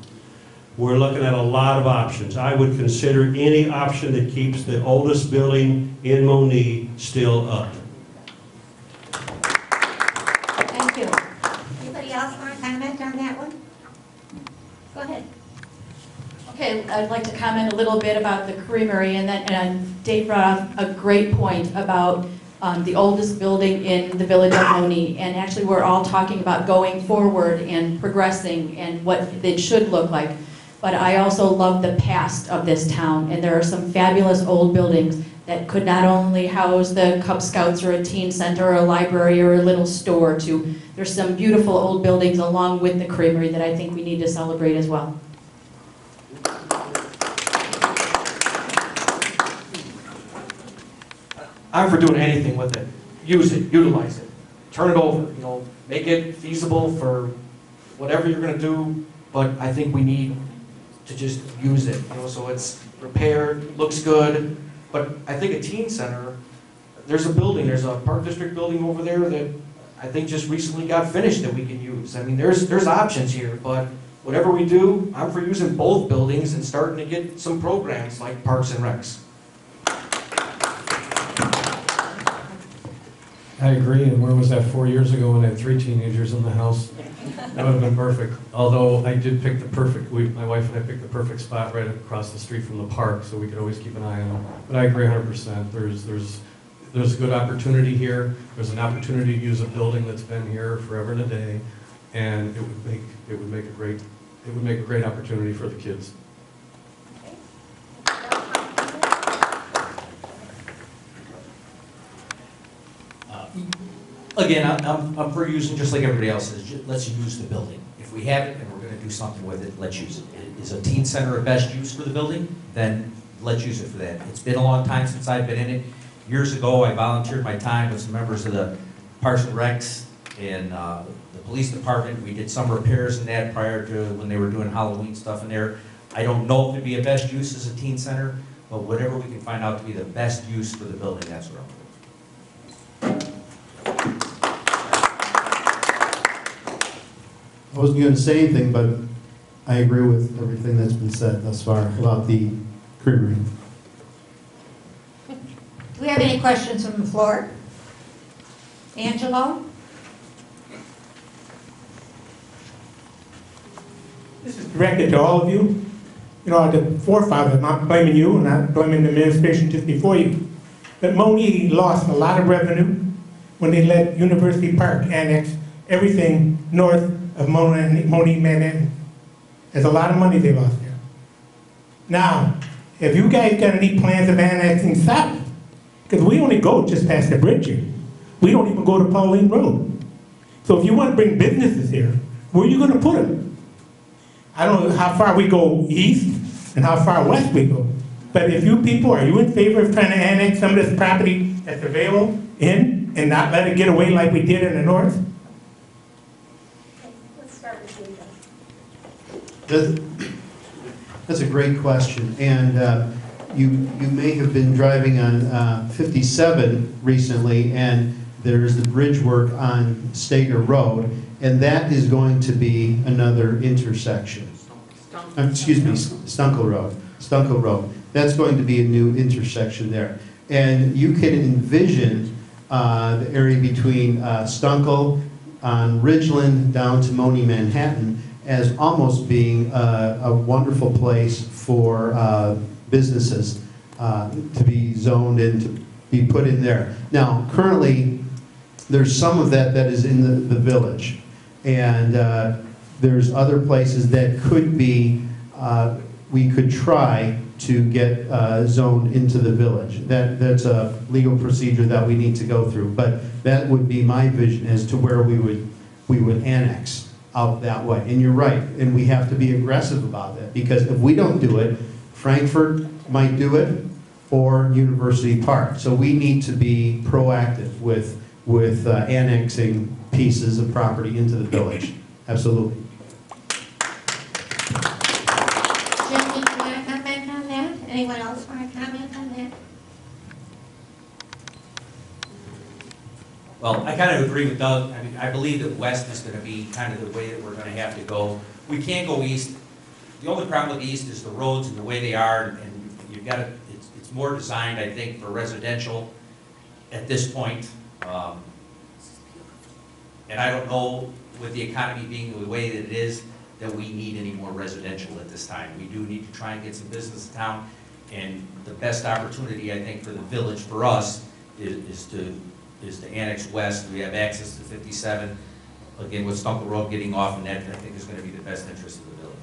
We're looking at a lot of options. I would consider any option that keeps the oldest building in Monee still up. Thank you. Anybody else want to comment on that one? Go ahead. Okay, I'd like to comment a little bit about the creamery, and Dave brought up a great point about the oldest building in the Village of Monee, and actually we're all talking about going forward and progressing and what it should look like. but I also love the past of this town, and there are some fabulous old buildings that could not only house the Cub Scouts or a teen center or a library or a little store too. There's some beautiful old buildings along with the creamery that I think we need to celebrate as well. I'm for doing anything with it. Use it, utilize it, turn it over, make it feasible for whatever you're gonna do, but I think we need to just use it, so it's repaired, looks good. But I think a teen center, there's a Park District building over there that I think just recently got finished that we can use. I mean, there's options here, but whatever we do, I'm for using both buildings and starting to get some programs like Parks and Recs. I agree, and where was that 4 years ago when I had 3 teenagers in the house? That would have been perfect. Although I did pick my wife and I picked the perfect spot right across the street from the park, so we could always keep an eye on it. But I agree 100%. There's good opportunity here. There's an opportunity to use a building that's been here forever and a day, and it would make a great opportunity for the kids. Again, I'm for using just like everybody else is. Let's use the building. If we have it and we're going to do something with it, let's use it. Is a teen center a best use for the building? Then let's use it for that. It's been a long time since I've been in it. Years ago, I volunteered my time with some members of the Parks and Recs and the police department. We did some repairs in that prior to when they were doing Halloween stuff in there. I don't know if it'd be a best use as a teen center, but whatever we can find out to be the best use for the building, that's what I'm doing. I wasn't going to say anything, but I agree with everything that's been said thus far about the creamery. Do we have any questions from the floor? Angelo? This is directed to all of you. The forefathers, I'm not blaming you, and I'm not blaming the administration just before you. But Monee lost a lot of revenue when they let University Park annex everything north of Monee, Manhattan. There's a lot of money they lost there. Now, if you guys got any plans of annexing south, because we only go just past the bridge here. We don't even go to Pauline Road. So if you want to bring businesses here, where are you going to put them? I don't know how far we go east and how far west we go. But if you people, are you in favor of trying to annex some of this property that's available in and not let it get away like we did in the north? That's a great question, and you may have been driving on 57 recently, and there's the bridge work on Stager Road, and that is going to be another intersection. Excuse me, Stunkel Road. That's going to be a new intersection there, and you can envision the area between Stunkel on Ridgeland down to Monee, Manhattan, as almost being a wonderful place for businesses to be zoned and to be put in there. Now, currently, there's some of that is in the village, and there's other places that could be, we could try to get zoned into the village. That's a legal procedure that we need to go through, but that would be my vision as to where we would annex out that way. And you're right, and we have to be aggressive about that, because if we don't do it, Frankfurt might do it, or University Park. So we need to be proactive with annexing pieces of property into the village. Absolutely. Jimmy, do you want to comment on that? Anyone else want to comment on that? Well, I kind of agree with Doug. I mean, I believe that west is going to be kind of the way that we're going to have to go. We can't go east. The only problem with east is the roads and the way they are, and you've got to, it's more designed, I think, for residential at this point. And I don't know, with the economy being the way that it is, that we need any more residential at this time. We do need to try and get some business in town, and the best opportunity, I think, for the village, for us, is to annex west. We have access to 57. Again, with Stunkel Road getting off, and that I think is going to be the best interest of the village.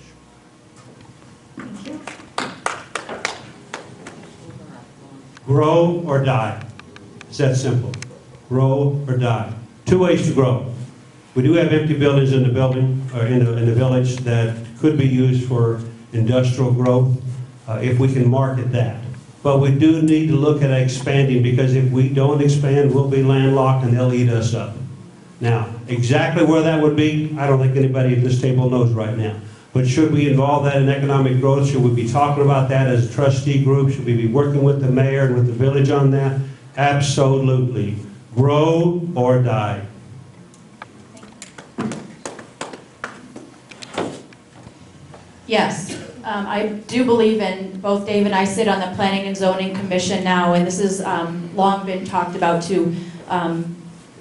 Thank you. Grow or die. It's that simple. Grow or die. Two ways to grow. We do have empty buildings in the building, or in the village that could be used for industrial growth, if we can market that. But we do need to look at expanding, because if we don't expand, we'll be landlocked and they'll eat us up. Now, exactly where that would be, I don't think anybody at this table knows right now. But should we involve that in economic growth? Should we be talking about that as a trustee group? Should we be working with the mayor and with the village on that? Absolutely. Grow or die. Yes, I do believe in, both Dave and I sit on the Planning and Zoning Commission now, and this has long been talked about too.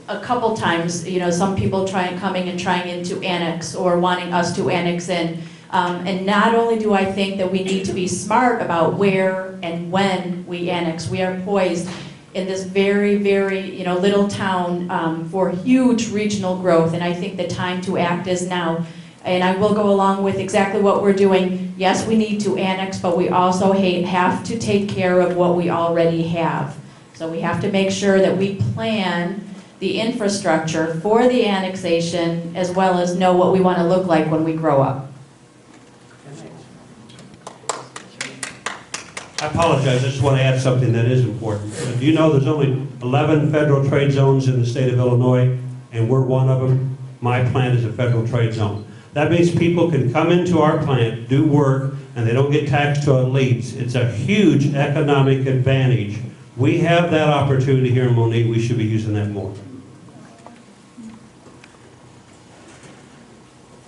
A couple times, you know, some people coming and trying to annex or wanting us to annex in. And not only do I think that we need to be smart about where and when we annex, we are poised in this very, very, you know, little town for huge regional growth, and I think the time to act is now. And I will go along with exactly what we're doing. Yes, we need to annex, but we also have to take care of what we already have. So we have to make sure that we plan the infrastructure for the annexation, as well as know what we want to look like when we grow up. I apologize, I just want to add something that is important. Do you know there's only 11 federal trade zones in the state of Illinois, and we're one of them? My plant is a federal trade zone. That means people can come into our plant, do work, and they don't get taxed to elites. It's a huge economic advantage. We have that opportunity here in Monee. We should be using that more.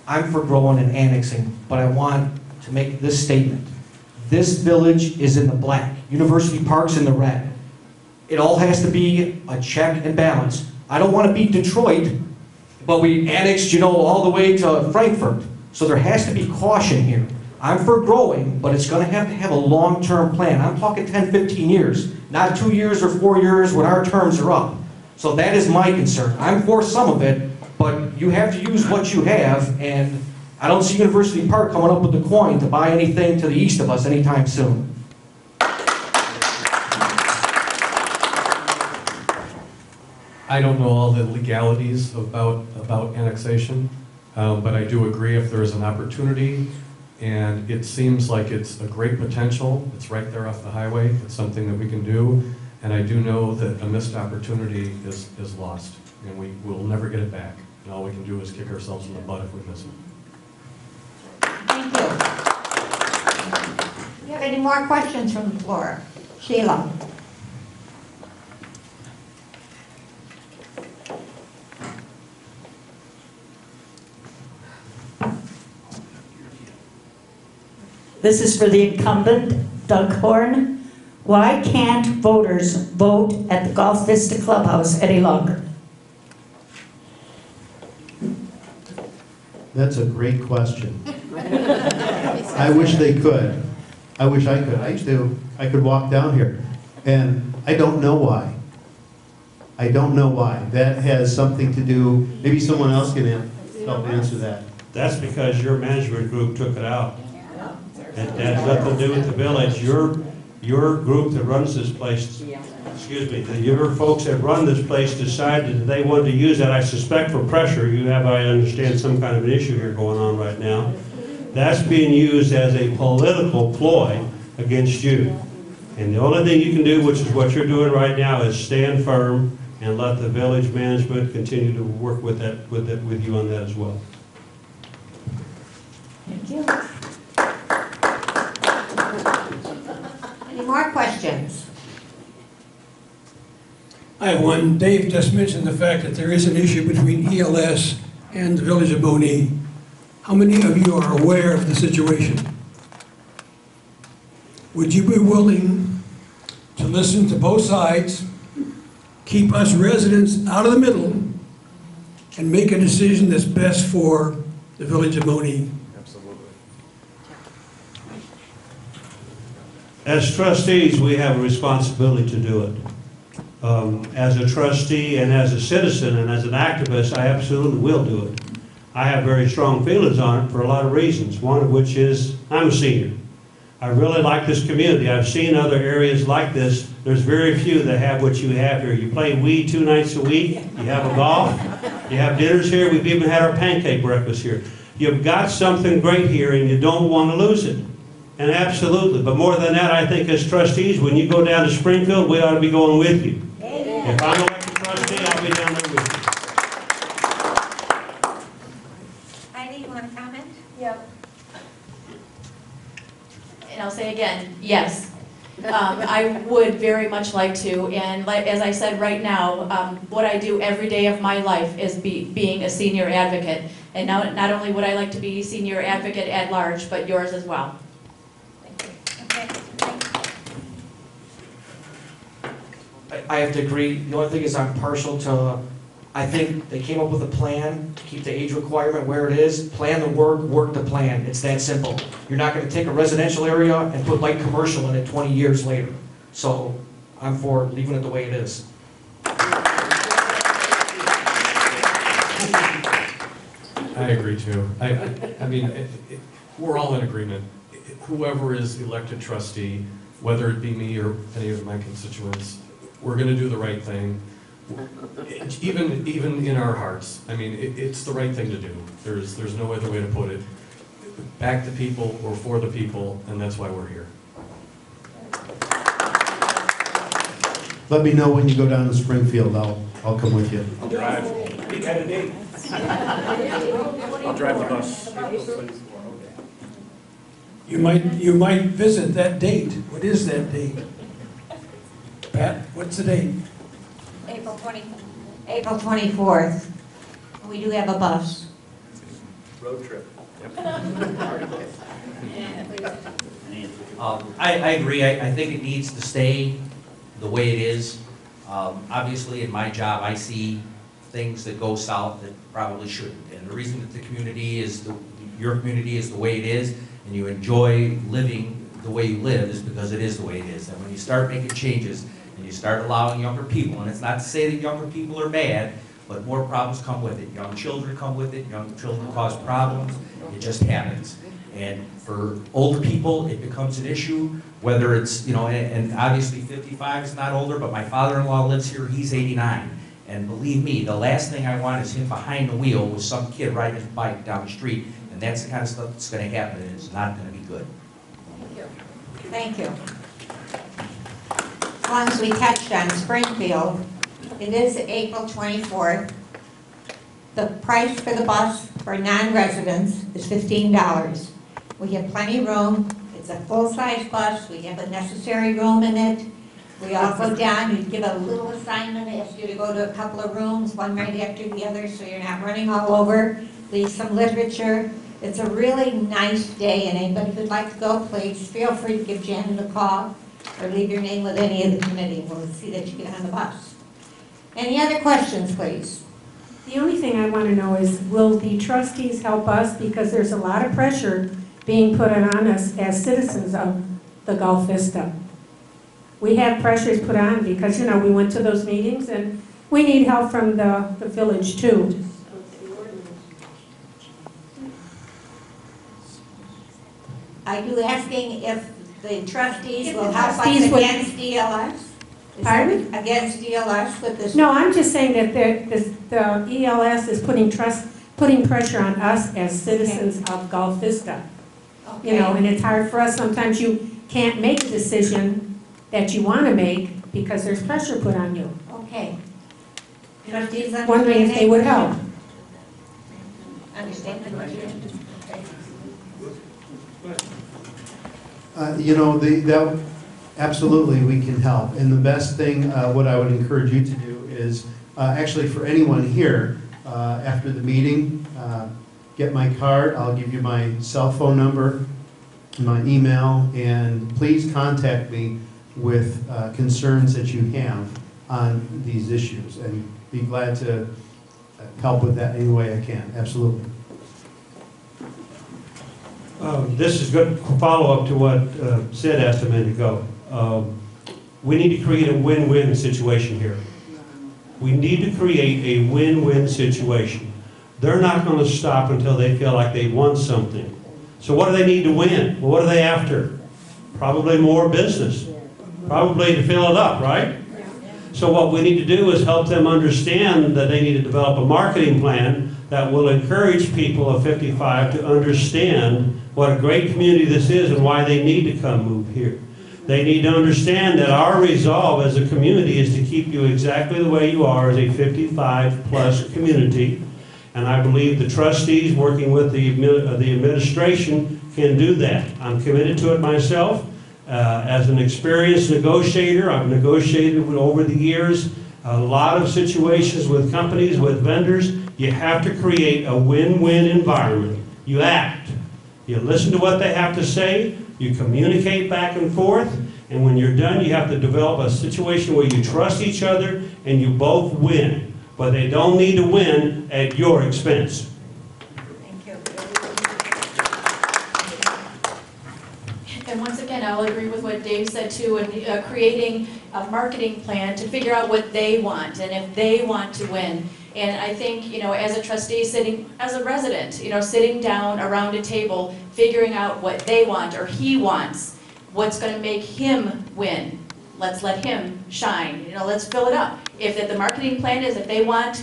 I'm for growing and annexing, but I want to make this statement. This village is in the black. University Park's in the red. It all has to be a check and balance. I don't want to be Detroit, but we annexed, you know, all the way to Frankfurt. So there has to be caution here. I'm for growing, but it's going to have a long-term plan. I'm talking 10, 15 years, not 2 years or 4 years when our terms are up. So that is my concern. I'm for some of it, but you have to use what you have, and I don't see University Park coming up with the coin to buy anything to the east of us anytime soon. I don't know all the legalities about annexation, but I do agree if there is an opportunity, and it seems like it's a great potential. It's right there off the highway. It's something that we can do, and I do know that a missed opportunity is lost, and we will never get it back. And all we can do is kick ourselves in the butt if we miss it. Thank you. Do you have any more questions from the floor? Sheila. This is for the incumbent, Doug Horn. Why can't voters vote at the Golf Vista clubhouse any longer? That's a great question. I wish they could. I wish I could. I could walk down here, and I don't know why. I don't know why. That has something to do, maybe someone else can help answer that. That's because your management group took it out. It has nothing to do with the village. Your group that runs this place, excuse me, your folks that run this place decided that they wanted to use that. I suspect for pressure. You have, I understand, some kind of an issue here going on right now. That's being used as a political ploy against you. And the only thing you can do, which is what you're doing right now, is stand firm and let the village management continue to work with you on that as well. Thank you. Any more questions? I have one. Dave just mentioned the fact that there is an issue between ELS and the village of Monee. How many of you are aware of the situation? Would you be willing to listen to both sides, keep us residents out of the middle, and make a decision that's best for the village of Monee? As trustees, we have a responsibility to do it. As a trustee and as a citizen and as an activist, I absolutely will do it. I have very strong feelings on it for a lot of reasons, one of which is I'm a senior. I really like this community. I've seen other areas like this. There's very few that have what you have here. You play Wii 2 nights a week. You have a golf. You have dinners here. We've even had our pancake breakfast here. You've got something great here, and you don't want to lose it. And absolutely. But more than that, I think as trustees, when you go down to Springfield, we ought to be going with you. Amen. If I'm elected trustee, I'll be down there with you. Heidi, you want to comment? Yep. And I'll say again, yes. I would very much like to, and as I said right now, what I do every day of my life is being a senior advocate. And now, not only would I like to be senior advocate at large, but yours as well. Okay. I have to agree. The only thing is I'm partial to, I think they came up with a plan to keep the age requirement where it is. Plan the work, work the plan. It's that simple. You're not gonna take a residential area and put light commercial in it 20 years later. So I'm for leaving it the way it is. I agree too. I mean, we're all in agreement. Whoever is elected trustee, whether it be me or any of my constituents, we're going to do the right thing. Even in our hearts. I mean, it's the right thing to do. There's no other way to put it. Back the people or for the people, and that's why we're here. Let me know when you go down to Springfield. I'll come with you. I'll drive. Big candidate. I'll drive the bus. You might visit that date. What is that date? Pat, what's the date? April 24th. We do have a bus. Road trip. I agree. I think it needs to stay the way it is. Obviously, in my job, I see things that go south that probably shouldn't. And the reason that the community is, your community is the way it is, and you enjoy living the way you live is because it is the way it is. And when you start making changes, and you start allowing younger people, and it's not to say that younger people are bad, but more problems come with it. Young children come with it. Young children cause problems. It just happens. And for older people, it becomes an issue, whether it's, you know, and obviously 55 is not older, but my father-in-law lives here, he's 89. And believe me, the last thing I want is him behind the wheel with some kid riding his bike down the street. And that's the kind of stuff that's going to happen, and it's not going to be good. Thank you. As long as we touched on Springfield, it is April 24th. The price for the bus for non-residents is $15. We have plenty of room. It's a full-size bus. We have a necessary room in it. We all go down, you give a little assignment, ask you to go to a couple of rooms, one right after the other, so you're not running all over. Leave some literature. It's a really nice day, and anybody who'd like to go, please feel free to give Janet a call or leave your name with any of the committee. We'll see that you get on the bus. Any other questions, please? The only thing I want to know is, will the trustees help us? Because there's a lot of pressure being put on us as citizens of the Golf Vista. We have pressures put on because, you know, we went to those meetings and we need help from the village too. Are you asking if the trustees will help us Trustees would- against DLS? Is Pardon? that against DLS with this? No, I'm just saying that the ELS is putting pressure on us as citizens of Golf Vista. Okay. You know, and it's hard for us, sometimes you can't make a decision that you want to make because there's pressure put on you. Okay. Trustees understand Wondering if they that? would help. Understand the question? You know, absolutely, we can help. And the best thing, what I would encourage you to do is, actually for anyone here, after the meeting, get my card. I'll give you my cell phone number, my email, and please contact me with concerns that you have on these issues. And be glad to help with that any way I can. Absolutely. This is good follow-up to what Sid asked a minute ago. We need to create a win-win situation here. We need to create a win-win situation. They're not going to stop until they feel like they won something. So what do they need to win? Well, what are they after? Probably more business. Probably to fill it up, right? So what we need to do is help them understand that they need to develop a marketing plan that will encourage people of 55 to understand what a great community this is and why they need to come move here. They need to understand that our resolve as a community is to keep you exactly the way you are as a 55-plus community. And I believe the trustees working with the administration can do that. I'm committed to it myself. As an experienced negotiator, I've negotiated over the years a lot of situations with companies, with vendors. You have to create a win-win environment. You act. You listen to what they have to say. You communicate back and forth. And when you're done, you have to develop a situation where you trust each other and you both win. But they don't need to win at your expense. And once again, I'll agree with what Dave said too, and creating a marketing plan to figure out what they want and if they want to win. And I think, as a trustee as a resident, sitting down around a table, figuring out what they want or he wants, what's going to make him win. Let's let him shine. Let's fill it up. If the marketing plan is if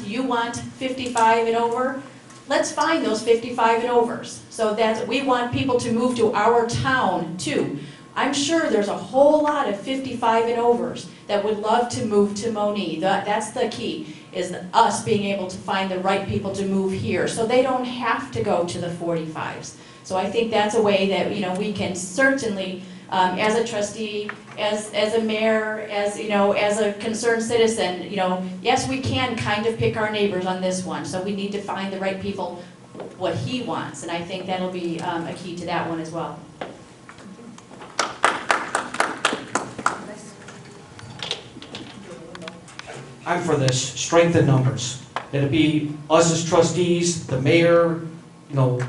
you want 55 and over, let's find those 55 and overs. So we want people to move to our town too. I'm sure there's a whole lot of 55 and overs that would love to move to Monee. That's the key, is us being able to find the right people to move here so they don't have to go to the 45s. So I think that's a way that we can certainly, as a trustee, as a mayor, as a concerned citizen, yes, we can kind of pick our neighbors on this one. So we need to find the right people, what he wants, and I think that'll be a key to that one as well. I'm for this, strength in numbers. It'd be us as trustees, the mayor, the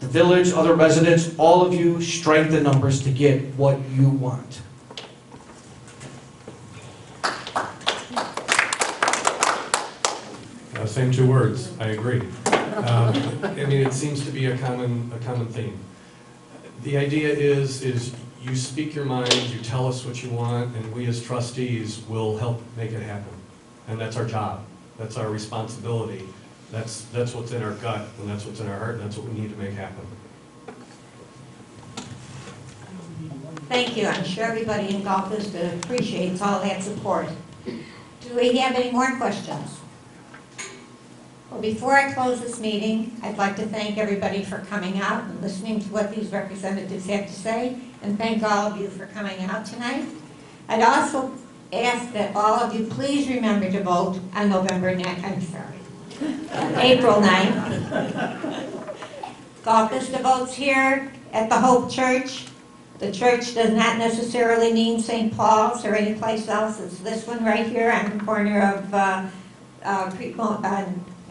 village, other residents, all of you, strength in numbers to get what you want. Same two words, I agree. It seems to be a common theme. The idea is you speak your mind, you tell us what you want, and we as trustees will help make it happen. And that's our job. That's our responsibility. That's what's in our gut, and that's what's in our heart, and that's what we need to make happen. Thank you. I'm sure everybody in Golf Vista appreciates all that support. Do we have any more questions? Well, before I close this meeting, I'd like to thank everybody for coming out and listening to what these representatives have to say, and thank all of you for coming out tonight. I'd also ask that all of you please remember to vote on April 9th. Golf Vista votes here at the Hope Church. The church does not necessarily mean St. Paul's or any place else. It's this one right here on the corner of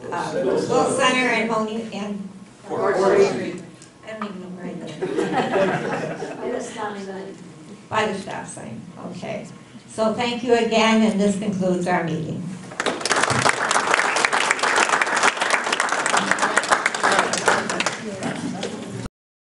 Will Center and Monee and 4th Street. I don't even know where I live. By the stop sign. Okay. So thank you again, and this concludes our meeting.